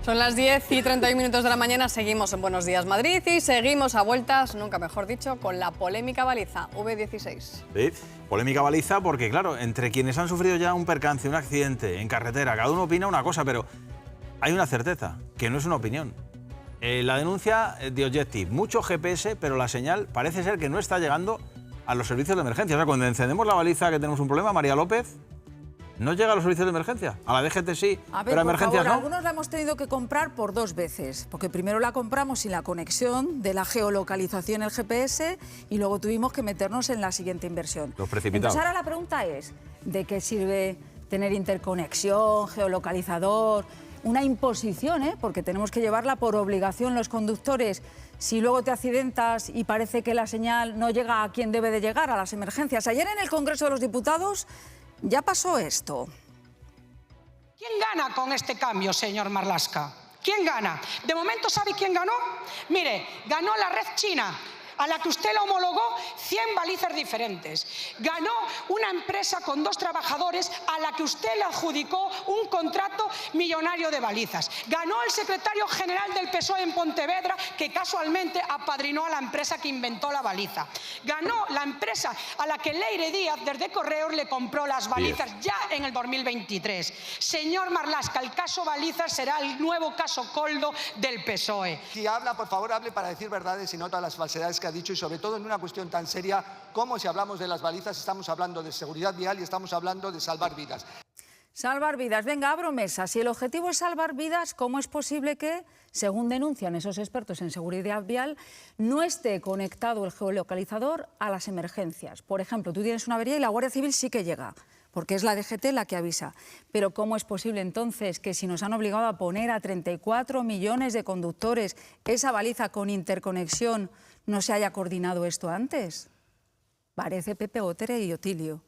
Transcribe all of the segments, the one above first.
Son las 10:31 de la mañana, seguimos en Buenos Días Madrid y seguimos a vueltas, nunca mejor dicho, con la polémica baliza V16. Sí, polémica baliza porque, claro, entre quienes han sufrido ya un percance, un accidente en carretera, cada uno opina una cosa, pero hay una certeza, que no es una opinión. La denuncia de Objective, mucho GPS, pero la señal parece ser que no está llegando a los servicios de emergencia. O sea, cuando encendemos la baliza que tenemos un problema, María López, ¿no llega a los servicios de emergencia? A la DGT sí, pero a emergencias no. Algunos la hemos tenido que comprar por 2 veces, porque primero la compramos sin la conexión de la geolocalización, el GPS, y luego tuvimos que meternos en la siguiente inversión. Los precipitados. Entonces ahora la pregunta es, ¿de qué sirve tener interconexión, geolocalizador? Una imposición, porque tenemos que llevarla por obligación los conductores. Si luego te accidentas y parece que la señal no llega a quien debe de llegar, a las emergencias. Ayer en el Congreso de los Diputados ya pasó esto. ¿Quién gana con este cambio, señor Marlaska? ¿Quién gana? De momento, ¿sabe quién ganó? Mire, ganó la red china, a la que usted le homologó 100 balizas diferentes. Ganó una empresa con 2 trabajadores a la que usted le adjudicó un contrato millonario de balizas. Ganó el secretario general del PSOE en Pontevedra, que casualmente apadrinó a la empresa que inventó la baliza. Ganó la empresa a la que Leire Díaz desde Correos le compró las balizas ya en el 2023. Señor Marlaska, el caso balizas será el nuevo caso Coldo del PSOE. Si habla, por favor, hable para decir verdades y no todas las falsedades que ha dicho, y sobre todo en una cuestión tan seria como si hablamos de las balizas, estamos hablando de seguridad vial y estamos hablando de salvar vidas. Salvar vidas. Venga, abro mesa. Si el objetivo es salvar vidas, ¿cómo es posible que, según denuncian esos expertos en seguridad vial, no esté conectado el geolocalizador a las emergencias? Por ejemplo, tú tienes una avería y la Guardia Civil sí que llega, porque es la DGT la que avisa. Pero ¿cómo es posible entonces que, si nos han obligado a poner a 34 millones de conductores esa baliza con interconexión, no se haya coordinado esto antes? Parece Pepe Otero y Otilio.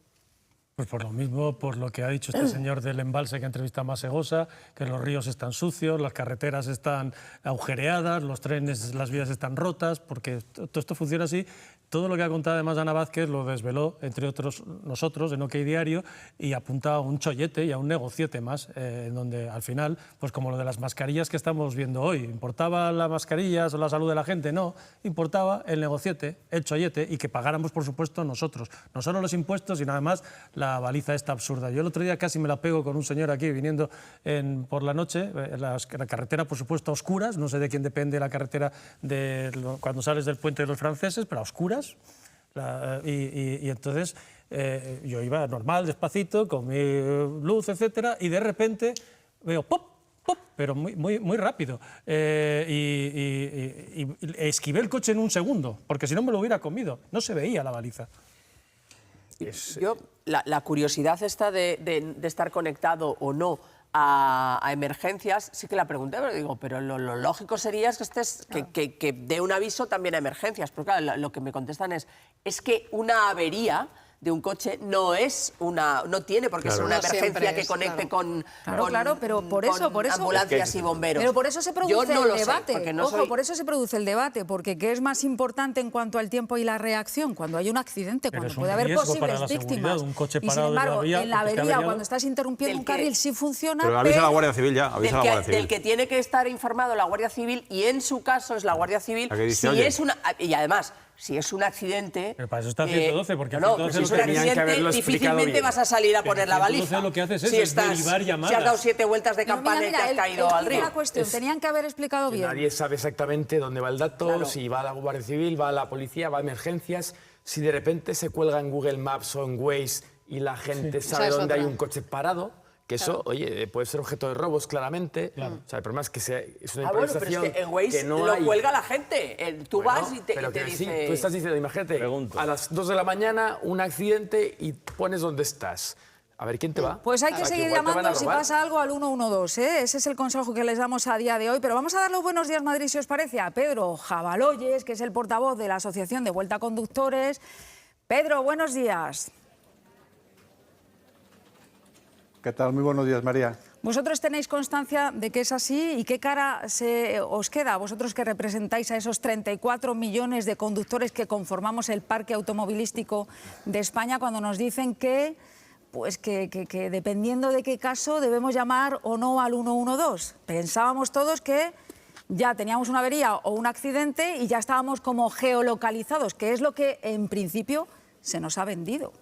Pues por lo mismo, por lo que ha dicho este señor del embalse que ha entrevistado a Masegosa, que los ríos están sucios, las carreteras están agujereadas, los trenes, las vías están rotas, porque todo esto funciona así. Todo lo que ha contado además Ana Vázquez lo desveló, entre otros nosotros, en OK Diario, y apunta a un chollete y a un negociete más, en donde al final, pues como lo de las mascarillas que estamos viendo hoy, ¿importaba las mascarillas o la salud de la gente? No, importaba el negociete, el chollete, y que pagáramos, por supuesto, nosotros. No solo los impuestos, sino además la baliza esta absurda. Yo el otro día casi me la pego con un señor aquí viniendo por la noche, la carretera, por supuesto, a oscuras, no sé de quién depende la carretera cuando sales del puente de los franceses, pero a oscuras. Y entonces yo iba normal, despacito, con mi luz, etcétera, y de repente veo ¡pop! ¡Pop! Pero muy rápido. Y esquivé el coche en un segundo, porque si no me lo hubiera comido. No se veía la baliza. Yo, la curiosidad esta de estar conectado o no a emergencias, sí que la pregunté, pero digo, pero lo lógico sería que dé un aviso también a emergencias. Pero claro, lo que me contestan es que una avería de un coche no tiene por qué ser una emergencia que conecte con pero por eso ambulancias y bomberos. Pero por eso se produce el debate. Por eso se produce el debate, porque ¿qué es más importante en cuanto al tiempo y la reacción? Cuando hay un accidente, cuando puede haber posibles víctimas. Un coche y sin embargo, en la avería, cuando estás interrumpiendo un carril, sí funciona. Pero avisa a la Guardia Civil ya, avisa a la Guardia Civil. Del que tiene que estar informado la Guardia Civil, y en su caso es la Guardia Civil, y además, si es un accidente... Pero para eso está 112, porque si es un accidente, difícilmente vas a salir a poner la baliza. Lo que haces es derivar llamadas. Si has dado 7 vueltas de campana y te has caído al río. Tenían que haber explicado bien. Nadie sabe exactamente dónde va el dato, si va a la Guardia Civil, va a la policía, va a emergencias. Si de repente se cuelga en Google Maps o en Waze y la gente sabe dónde hay un coche parado, que eso, oye, puede ser objeto de robos claramente. O sea, el problema es que es una improvisación. Pero es que en Waze lo cuelga la gente. Tú vas y te dice... Sí, tú estás diciendo, imagínate, a las 2 de la mañana un accidente y pones dónde estás. A ver, ¿quién te va? Pues hay que seguir llamando si pasa algo al 112, ¿eh? Ese es el consejo que les damos a día de hoy. Pero vamos a dar los buenos días, Madrid, si os parece, a Pedro Jabaloyes, que es el portavoz de la Asociación de Vuelta a Conductores. Pedro, buenos días. ¿Qué tal? Muy buenos días, María. ¿Vosotros tenéis constancia de que es así y qué cara os queda a vosotros que representáis a esos 34 millones de conductores que conformamos el parque automovilístico de España cuando nos dicen que pues que dependiendo de qué caso debemos llamar o no al 112. Pensábamos todos que ya teníamos una avería o un accidente y ya estábamos como geolocalizados, que es lo que en principio se nos ha vendido.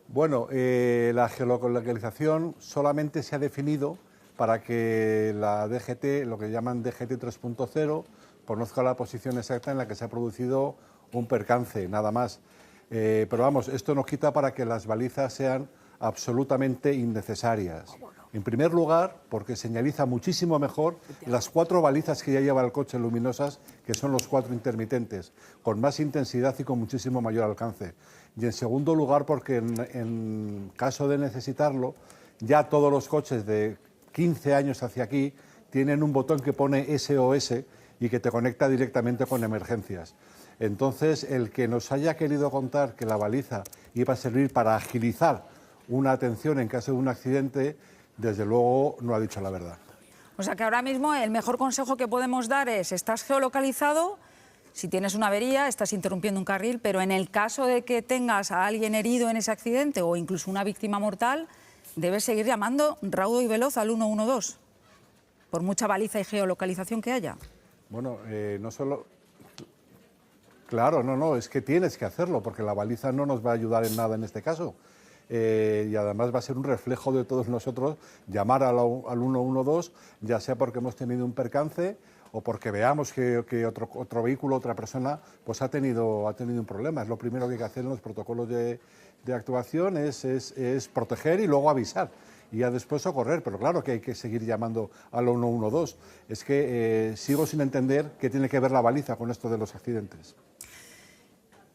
Bueno, la geolocalización solamente se ha definido para que la DGT, lo que llaman DGT 3.0, conozca la posición exacta en la que se ha producido un percance, nada más. Pero vamos, esto no quita para que las balizas sean absolutamente innecesarias. En primer lugar, porque señaliza muchísimo mejor las 4 balizas que ya lleva el coche luminosas, que son los 4 intermitentes, con más intensidad y con muchísimo mayor alcance. Y en segundo lugar, porque en caso de necesitarlo, ya todos los coches de 15 años hacia aquí tienen un botón que pone SOS y que te conecta directamente con emergencias. Entonces, el que nos haya querido contar que la baliza iba a servir para agilizar una atención en caso de un accidente, desde luego no ha dicho la verdad. O sea que ahora mismo el mejor consejo que podemos dar es: estás geolocalizado, si tienes una avería, estás interrumpiendo un carril, pero en el caso de que tengas a alguien herido en ese accidente o incluso una víctima mortal, debes seguir llamando raudo y veloz al 112, por mucha baliza y geolocalización que haya. Bueno, no solo... Claro, no, es que tienes que hacerlo, porque la baliza no nos va a ayudar en nada en este caso. Y además va a ser un reflejo de todos nosotros llamar al 112, ya sea porque hemos tenido un percance o porque veamos que otro vehículo, otra persona, pues ha tenido un problema. Es lo primero que hay que hacer en los protocolos de actuación, es proteger y luego avisar. Y ya después socorrer, pero claro que hay que seguir llamando al 112. Es que sigo sin entender qué tiene que ver la baliza con esto de los accidentes.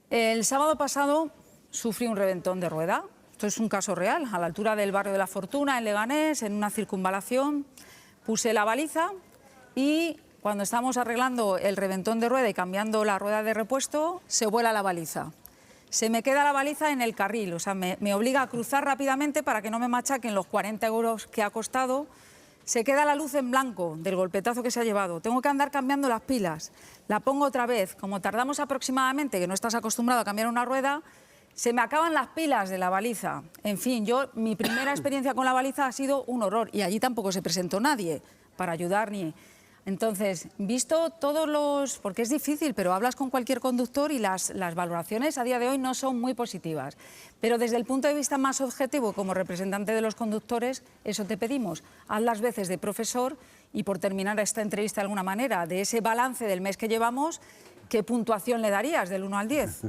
El sábado pasado sufrí un reventón de rueda. Esto es un caso real, a la altura del barrio de La Fortuna, en Leganés, en una circunvalación. Puse la baliza y cuando estamos arreglando el reventón de rueda y cambiando la rueda de repuesto, se vuela la baliza. Se me queda la baliza en el carril, o sea, me obliga a cruzar rápidamente para que no me machaquen los 40 euros que ha costado. Se queda la luz en blanco del golpetazo que se ha llevado. Tengo que andar cambiando las pilas. La pongo otra vez. Como tardamos aproximadamente, que no estás acostumbrado a cambiar una rueda, se me acaban las pilas de la baliza. En fin, mi primera experiencia con la baliza ha sido un horror y allí tampoco se presentó nadie para ayudar ni... Entonces, visto todos los... porque es difícil, pero hablas con cualquier conductor y las valoraciones a día de hoy no son muy positivas. Pero desde el punto de vista más objetivo, como representante de los conductores, eso te pedimos. Haz las veces de profesor y, por terminar esta entrevista de alguna manera, de ese balance del mes que llevamos, ¿qué puntuación le darías del 1 al 10?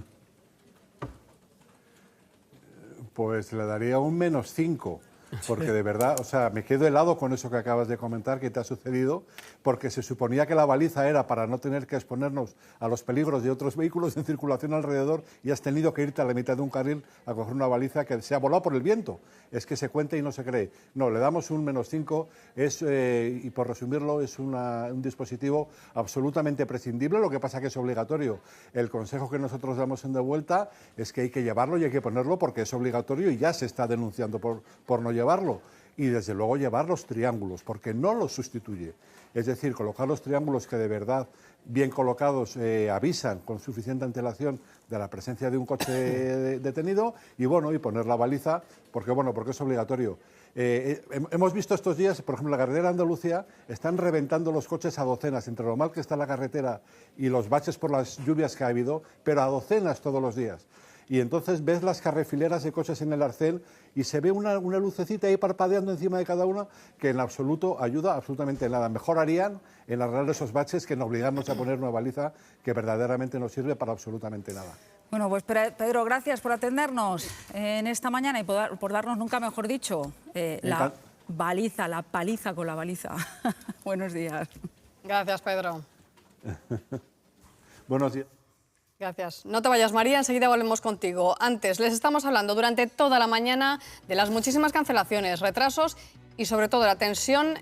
Pues le daría un -5. Porque de verdad, o sea, me quedo helado con eso que acabas de comentar, que te ha sucedido, porque se suponía que la baliza era para no tener que exponernos a los peligros de otros vehículos en circulación alrededor y has tenido que irte a la mitad de un carril a coger una baliza que se ha volado por el viento. Es que se cuenta y no se cree. No, le damos un -5, y por resumirlo, es un dispositivo absolutamente prescindible, lo que pasa que es obligatorio. El consejo que nosotros damos en De Vuelta es que hay que llevarlo y hay que ponerlo porque es obligatorio y ya se está denunciando por no llevarlo, y desde luego llevar los triángulos, porque no los sustituye. Es decir, colocar los triángulos que de verdad, bien colocados, avisan con suficiente antelación de la presencia de un coche detenido, y bueno, y poner la baliza, porque es obligatorio. Hemos visto estos días, por ejemplo, en la carretera de Andalucía, están reventando los coches a docenas, entre lo mal que está la carretera y los baches por las lluvias que ha habido, pero a docenas todos los días. Y entonces ves las carrefileras de coches en el arcén y se ve una lucecita ahí parpadeando encima de cada una que en absoluto ayuda absolutamente nada. Mejor harían en arreglar esos baches que en obligarnos a poner una baliza que verdaderamente no sirve para absolutamente nada. Bueno, pues Pedro, gracias por atendernos en esta mañana y por darnos, nunca mejor dicho, la baliza, la paliza con la baliza. Buenos días. Gracias, Pedro. Buenos días. Gracias. No te vayas, María, enseguida volvemos contigo. Antes, les estamos hablando durante toda la mañana de las muchísimas cancelaciones, retrasos y sobre todo la tensión